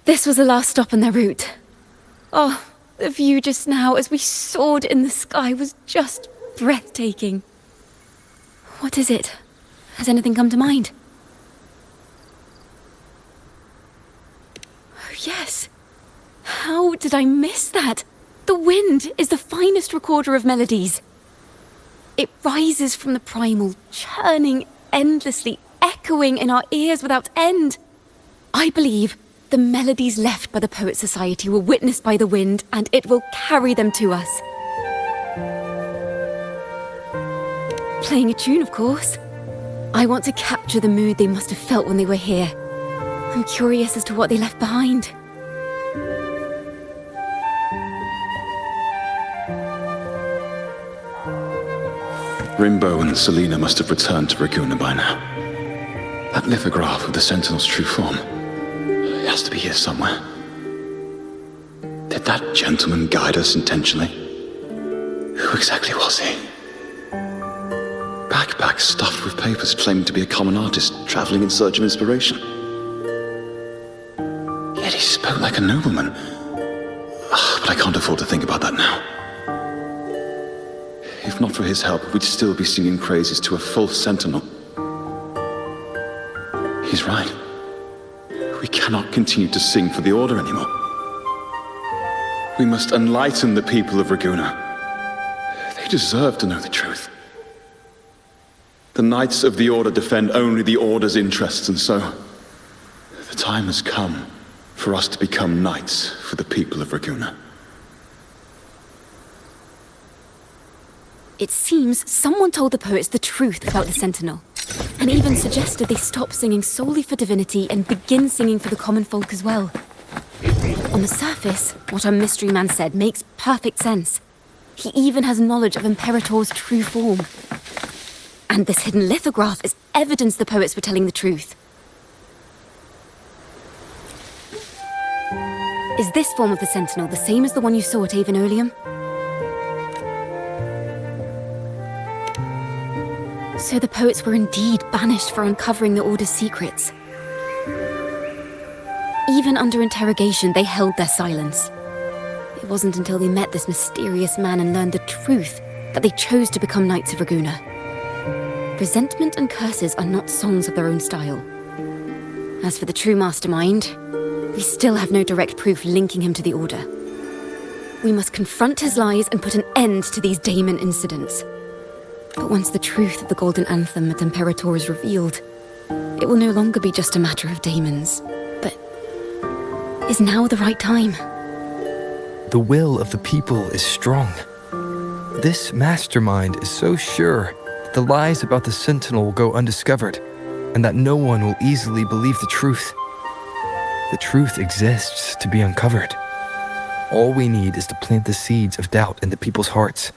This was the last stop on their route. Oh, the view just now as we soared in the sky was just breathtaking. What is it? Has anything come to mind? Oh, yes. How did I miss that? The wind is the finest recorder of melodies. It rises from the primal, churning endlessly, echoing in our ears without end. I believe the melodies left by the Poets' Society were witnessed by the wind, and it will carry them to us. Playing a tune, of course. I want to capture the mood they must have felt when they were here. I'm curious as to what they left behind. Rimbo and Selena must have returned to Raguna by now. That lithograph of the Sentinel's true form. It has to be here somewhere. Did that gentleman guide us intentionally? Who exactly was he? Backpack stuffed with papers claiming to be a common artist traveling in search of inspiration. Yet he spoke like a nobleman. But I can't afford to think about that now. If not for his help, we'd still be singing praises to a false sentinel. He's right. We cannot continue to sing for the Order anymore. We must enlighten the people of Raguna. They deserve to know the truth. The Knights of the Order defend only the Order's interests, and so the time has come for us to become knights for the people of Raguna. It seems someone told the poets the truth about the Sentinel, and even suggested they stop singing solely for divinity and begin singing for the common folk as well. On the surface, what our mystery man said makes perfect sense. He even has knowledge of Imperator's true form. And this hidden lithograph is evidence the poets were telling the truth. Is this form of the Sentinel the same as the one you saw at Avenolium? So the poets were indeed banished for uncovering the Order's secrets. Even under interrogation, they held their silence. It wasn't until they met this mysterious man and learned the truth that they chose to become Knights of Raguna. Resentment and curses are not songs of their own style. As for the true mastermind, we still have no direct proof linking him to the Order. We must confront his lies and put an end to these Daemon incidents. But once the truth of the Golden Anthem at Imperator is revealed, it will no longer be just a matter of daemons. But is now the right time? The will of the people is strong. This mastermind is so sure that the lies about the Sentinel will go undiscovered, and that no one will easily believe the truth. The truth exists to be uncovered. All we need is to plant the seeds of doubt in the people's hearts,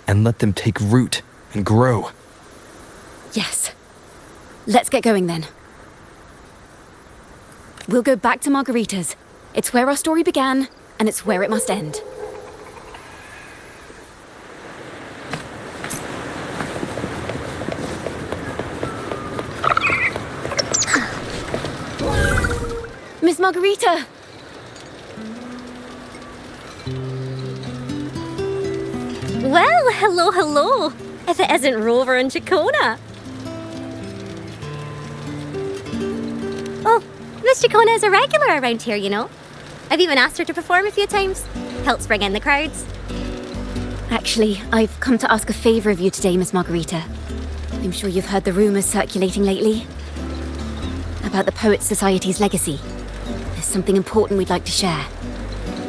and let them take root and grow. Yes. Let's get going then. We'll go back to Margarita's. It's where our story began, and it's where it must end. Miss Margarita! Well, hello, hello. If it isn't Rover and Ciaccona. Oh, Miss Ciaccona is a regular around here, you know. I've even asked her to perform a few times. Helps bring in the crowds. Actually, I've come to ask a favor of you today, Miss Margarita. I'm sure you've heard the rumors circulating lately about the Poets' Society's legacy. There's something important we'd like to share.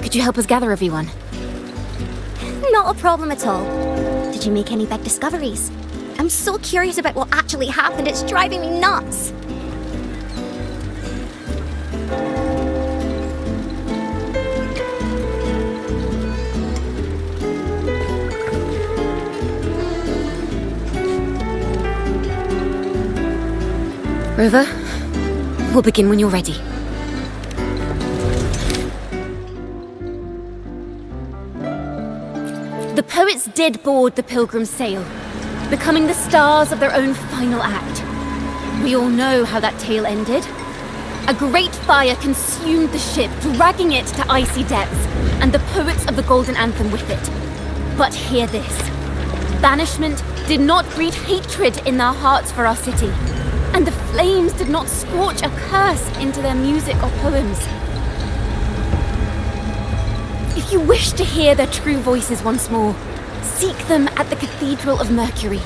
Could you help us gather everyone? Not a problem at all. Did you make any big discoveries? I'm so curious about what actually happened, it's driving me nuts. Rover, we'll begin when you're ready. The poets did board the Pilgrim's sail, becoming the stars of their own final act. We all know how that tale ended. A great fire consumed the ship, dragging it to icy depths, and the poets of the Golden Anthem with it. But hear this. Banishment did not breed hatred in their hearts for our city, and the flames did not scorch a curse into their music or poems. If you wish to hear their true voices once more, seek them at the Cathedral of Mercury.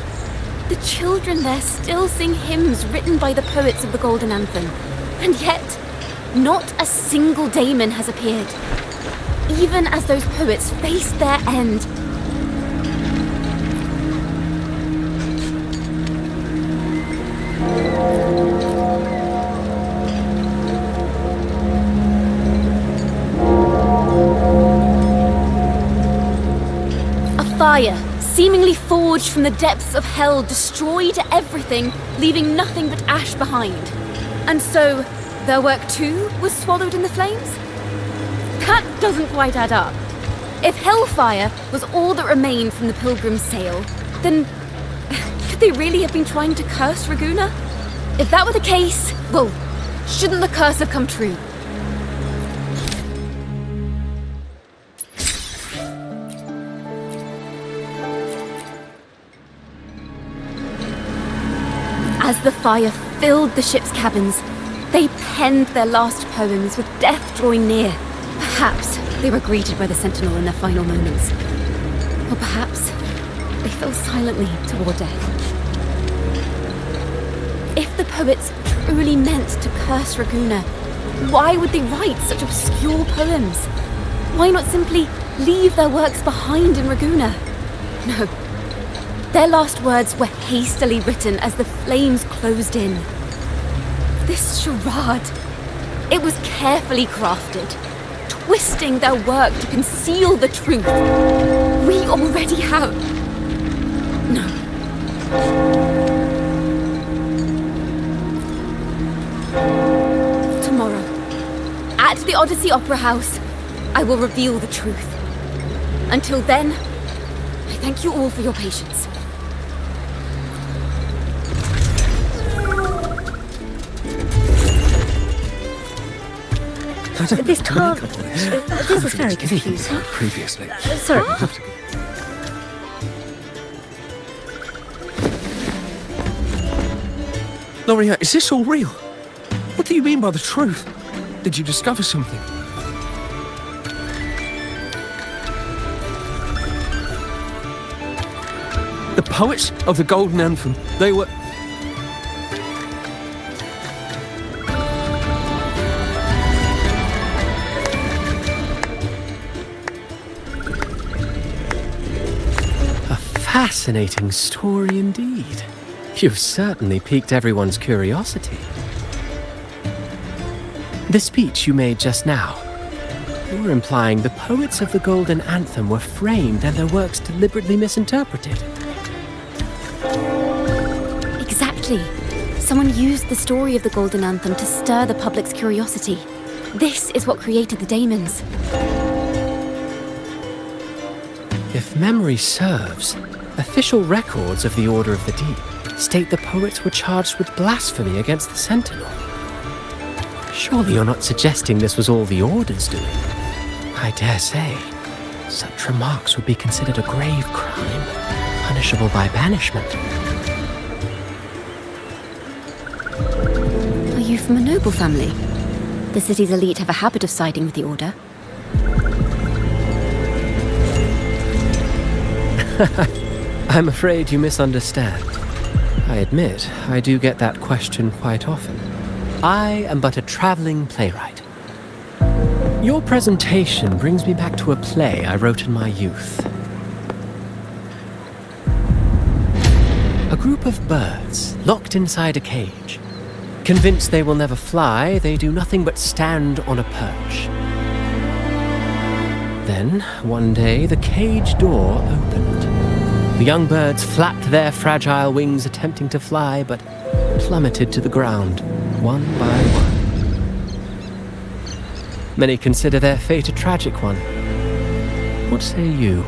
The children there still sing hymns written by the poets of the Golden Anthem, and yet, not a single daemon has appeared. Even as those poets faced their end. A fire, seemingly forged from the depths of hell, destroyed everything, leaving nothing but ash behind. And so, their work too was swallowed in the flames? That doesn't quite add up. If hellfire was all that remained from the Pilgrim's sail, then could they really have been trying to curse Ragusa? If that were the case, well, shouldn't the curse have come true? As the fire filled the ship's cabins, they penned their last poems with death drawing near. Perhaps they were greeted by the Sentinel in their final moments. Or perhaps they fell silently toward death. If the poets truly meant to curse Ragusa, why would they write such obscure poems? Why not simply leave their works behind in Ragusa? No. Their last words were hastily written as the flames closed in. This charade, it was carefully crafted, twisting their work to conceal the truth. We already have... No. Tomorrow, at the Odyssey Opera House, I will reveal the truth. Until then, I thank you all for your patience. This can't... This is very confusing. Previously. Sorry. Loria, is this all real? What do you mean by the truth? Did you discover something? The poets of the Golden Anthem, they were... Fascinating story indeed. You've certainly piqued everyone's curiosity. The speech you made just now, you're implying the poets of the Golden Anthem were framed and their works deliberately misinterpreted. Exactly. Someone used the story of the Golden Anthem to stir the public's curiosity. This is what created the daemons. If memory serves, official records of the Order of the Deep state the poets were charged with blasphemy against the Sentinel. Surely you're not suggesting this was all the Order's doing? I dare say, such remarks would be considered a grave crime, punishable by banishment. Are you from a noble family? The city's elite have a habit of siding with the Order. I'm afraid you misunderstand. I admit, I do get that question quite often. I am but a traveling playwright. Your presentation brings me back to a play I wrote in my youth. A group of birds locked inside a cage. Convinced they will never fly, they do nothing but stand on a perch. Then, one day, the cage door opened. The young birds flapped their fragile wings attempting to fly, but plummeted to the ground, one by one. Many consider their fate a tragic one. What say you?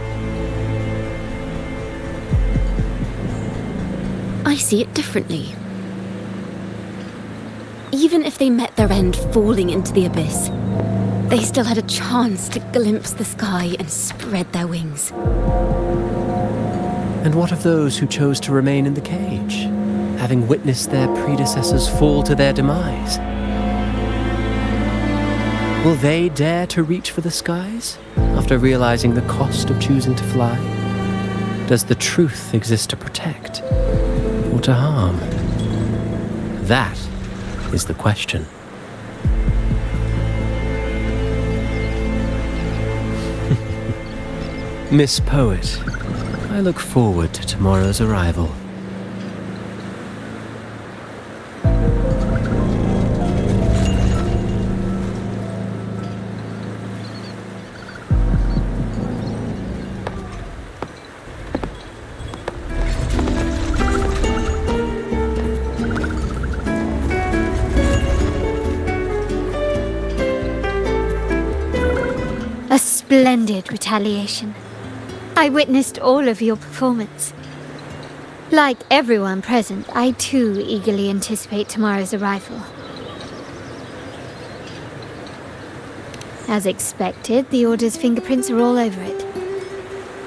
I see it differently. Even if they met their end falling into the abyss, they still had a chance to glimpse the sky and spread their wings. And what of those who chose to remain in the cage, having witnessed their predecessors fall to their demise? Will they dare to reach for the skies after realizing the cost of choosing to fly? Does the truth exist to protect or to harm? That is the question. Miss Poet, I look forward to tomorrow's arrival. A splendid retaliation. I witnessed all of your performance. Like everyone present, I too eagerly anticipate tomorrow's arrival. As expected, the Order's fingerprints are all over it.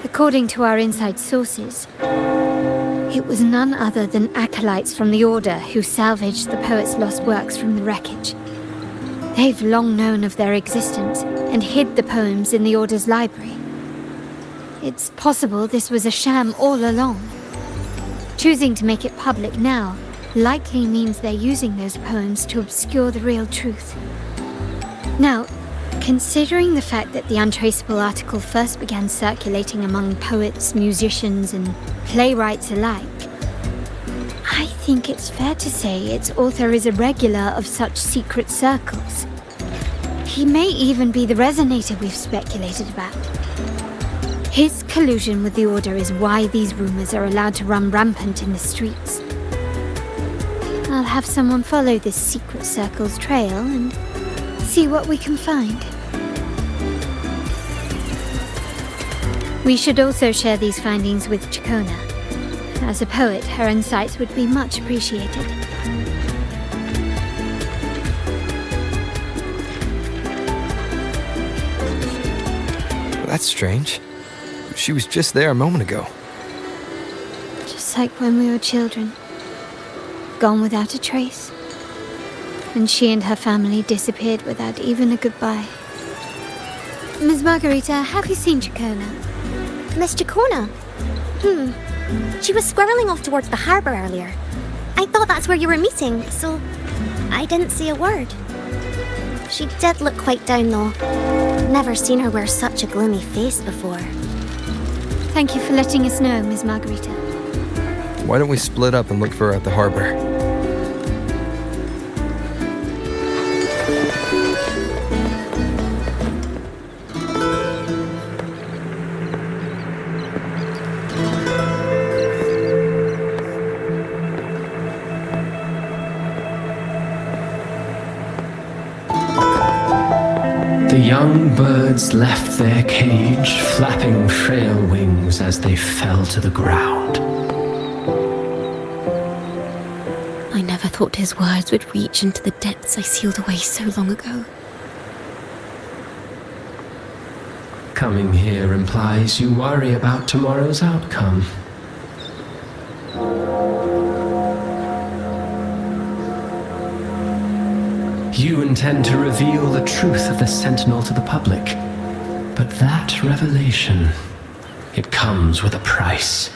According to our inside sources, it was none other than acolytes from the Order who salvaged the poet's lost works from the wreckage. They've long known of their existence and hid the poems in the Order's library. It's possible this was a sham all along. Choosing to make it public now likely means they're using those poems to obscure the real truth. Now, considering the fact that the untraceable article first began circulating among poets, musicians, and playwrights alike, I think it's fair to say its author is a regular of such secret circles. He may even be the resonator we've speculated about. His collusion with the Order is why these rumors are allowed to run rampant in the streets. I'll have someone follow this secret circle's trail and see what we can find. We should also share these findings with Ciaccona. As a poet, her insights would be much appreciated. That's strange. She was just there a moment ago. Just like when we were children. Gone without a trace. And she and her family disappeared without even a goodbye. Ms. Margarita, have you seen Ciaccona? Miss Ciaccona? She was squirreling off towards the harbour earlier. I thought that's where you were meeting, so I didn't say a word. She did look quite down, though. Never seen her wear such a gloomy face before. Thank you for letting us know, Ms. Margarita. Why don't we split up and look for her at the harbor? The young birds left their cage, flapping frail wings as they fell to the ground. I never thought his words would reach into the depths I sealed away so long ago. Coming here implies you worry about tomorrow's outcome. You intend to reveal the truth of the Sentinel to the public. But that revelation, it comes with a price.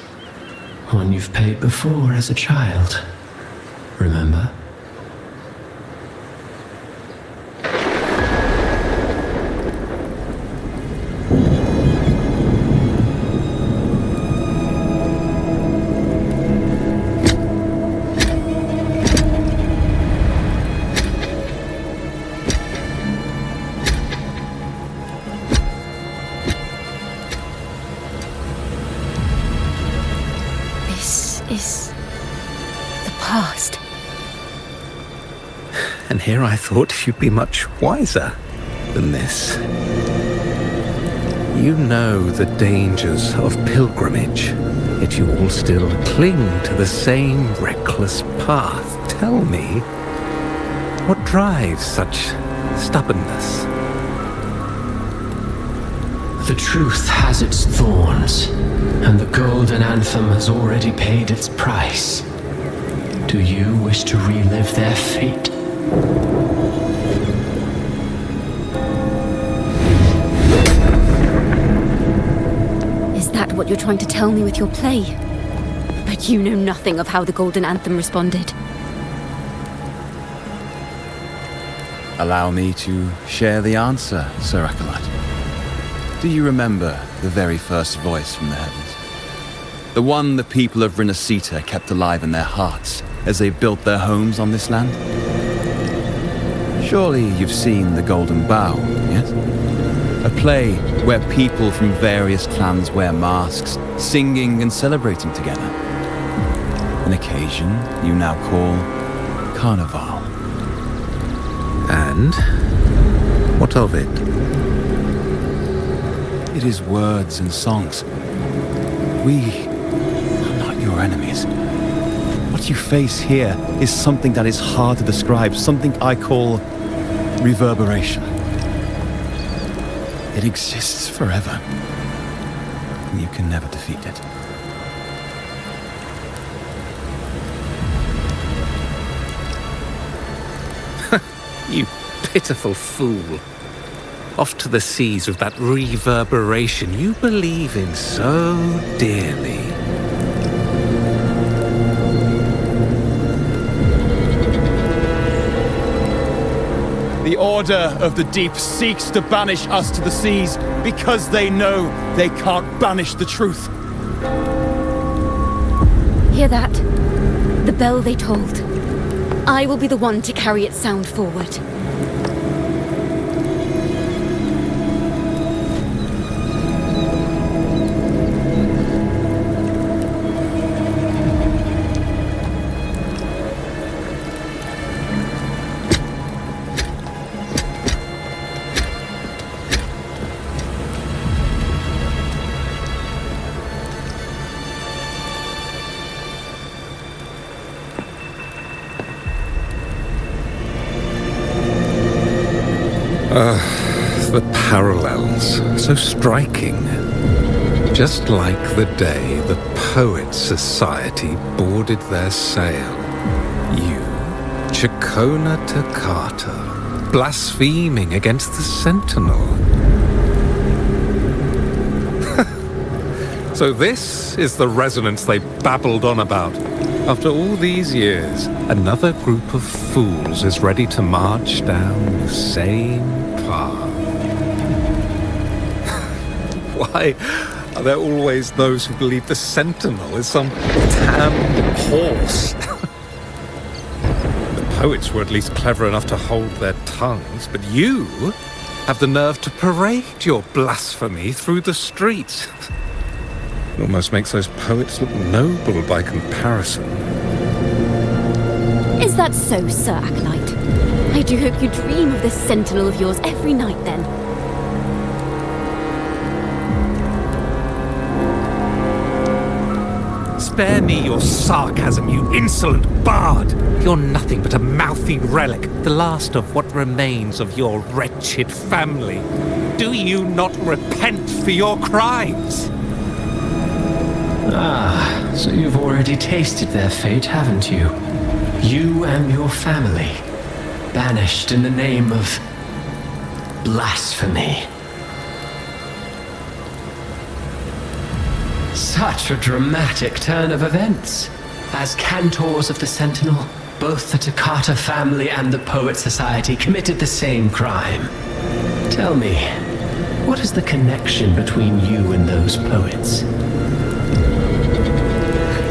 One you've paid before as a child. Remember? Is the past. And here I thought you'd be much wiser than this. You know the dangers of pilgrimage, yet you all still cling to the same reckless path. Tell me, What drives such stubbornness? The truth has its thorns, and the golden anthem has already paid its price. Do you wish to relive their fate? Is that what you're trying to tell me with your play? But you know nothing of how the golden anthem responded. Allow me to share the answer, Sir Acolyte. Do you remember the very first voice from the heavens? The one the people of Rinascita kept alive in their hearts as they built their homes on this land? Surely you've seen The Golden Bough, yes? A play where people from various clans wear masks, singing and celebrating together. An occasion you now call Carnival. And what of it? It is words and songs. We are not your enemies. What you face here is something that is hard to describe, something I call reverberation. It exists forever, and you can never defeat it. You pitiful fool. Off to the seas with that reverberation you believe in so dearly. The Order of the Deep seeks to banish us to the seas because they know they can't banish the truth. Hear that? The bell they tolled. I will be the one to carry its sound forward. The parallels, so striking. Just like the day the Poets Society boarded their sail. You, Ciaccona Toccata, blaspheming against the Sentinel. So this is the resonance they babbled on about. After all these years, another group of fools is ready to march down the same path. Why are there always those who believe the Sentinel is some damned horse? The poets were at least clever enough to hold their tongues, but you have the nerve to parade your blasphemy through the streets. It almost makes those poets look noble by comparison. Is that so, Sir Acolyte? I do hope you dream of this sentinel of yours every night, then. Spare me your sarcasm, you insolent bard! You're nothing but a mouthy relic, the last of what remains of your wretched family. Do you not repent for your crimes? Ah, so you've already tasted their fate, haven't you? You and your family, banished in the name of blasphemy. Such a dramatic turn of events. As cantors of the Sentinel, both the Toccata family and the Poet Society committed the same crime. Tell me, what is the connection between you and those poets?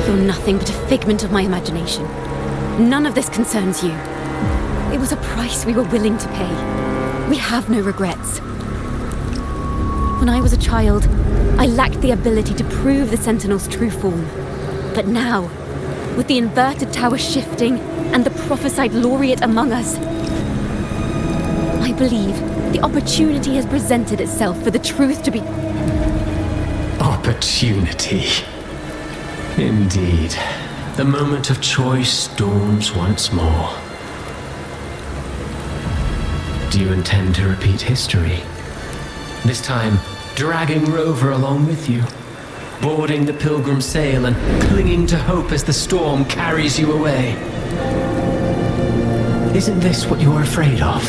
You're nothing but a figment of my imagination. None of this concerns you. It was a price we were willing to pay. We have no regrets. When I was a child, I lacked the ability to prove the Sentinel's true form. But now, with the inverted tower shifting and the prophesied laureate among us, I believe the opportunity has presented itself for the truth to be... Opportunity. Indeed. The moment of choice dawns once more. do you intend to repeat history? This time, dragging Rover along with you, boarding the pilgrim sail and clinging to hope as the storm carries you away. Isn't this what you're afraid of?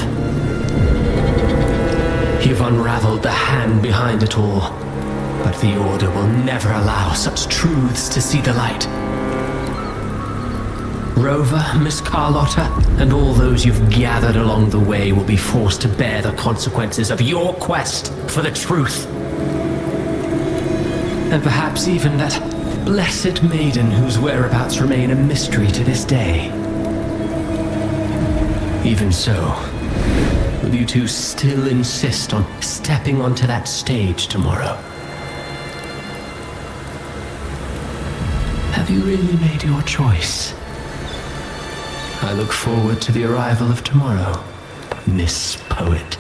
You've unraveled the hand behind it all, but the Order will never allow such truths to see the light. Rover, Miss Carlotta, and all those you've gathered along the way will be forced to bear the consequences of your quest for the truth. And perhaps even that blessed maiden whose whereabouts remain a mystery to this day. Even so, will you two still insist on stepping onto that stage tomorrow? Have you really made your choice? I look forward to the arrival of tomorrow, Miss Poet.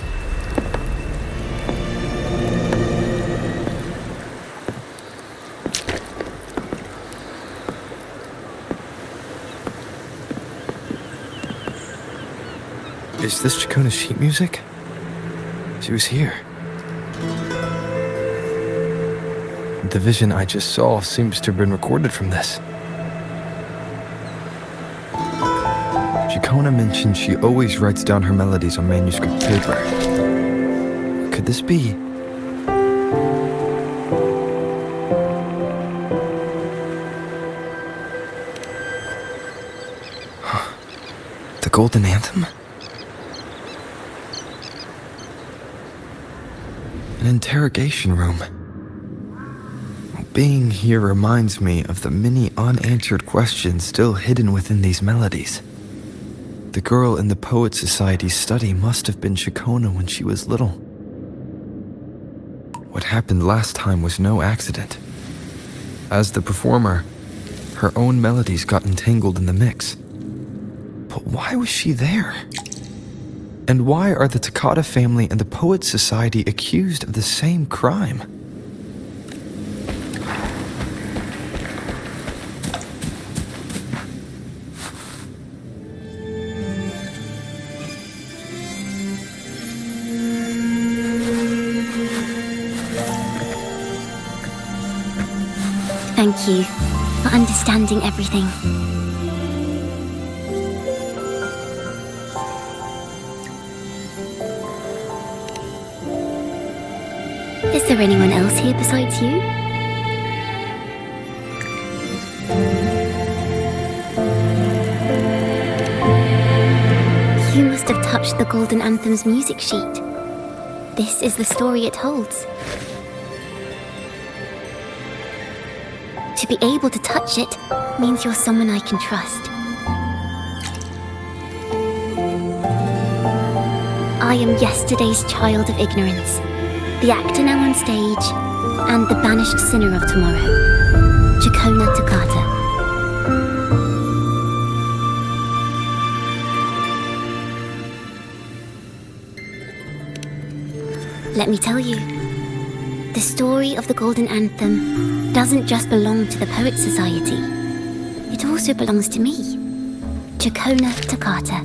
Is this Ciaccona's sheet music? She was here. The vision I just saw seems to have been recorded from this. Ciaccona mentioned she always writes down her melodies on manuscript paper. Could this be? The Golden Anthem? An interrogation room. Being here reminds me of the many unanswered questions still hidden within these melodies. The girl in the Poet Society's study must have been Ciaccona when she was little. What happened last time was no accident. As the performer, her own melodies got entangled in the mix. But why was she there? And why are the Takata family and the Poet Society accused of the same crime? Thank you for understanding everything. Is there anyone else here besides you? You must have touched the Golden Anthem's music sheet. This is the story it holds. To be able to touch it means you're someone I can trust. I am yesterday's child of ignorance, the actor now on stage, and the banished sinner of tomorrow, Ciaccona Takata. Let me tell you, the story of the Golden Anthem doesn't just belong to the Poet Society. It also belongs to me, Ciaccona Takata.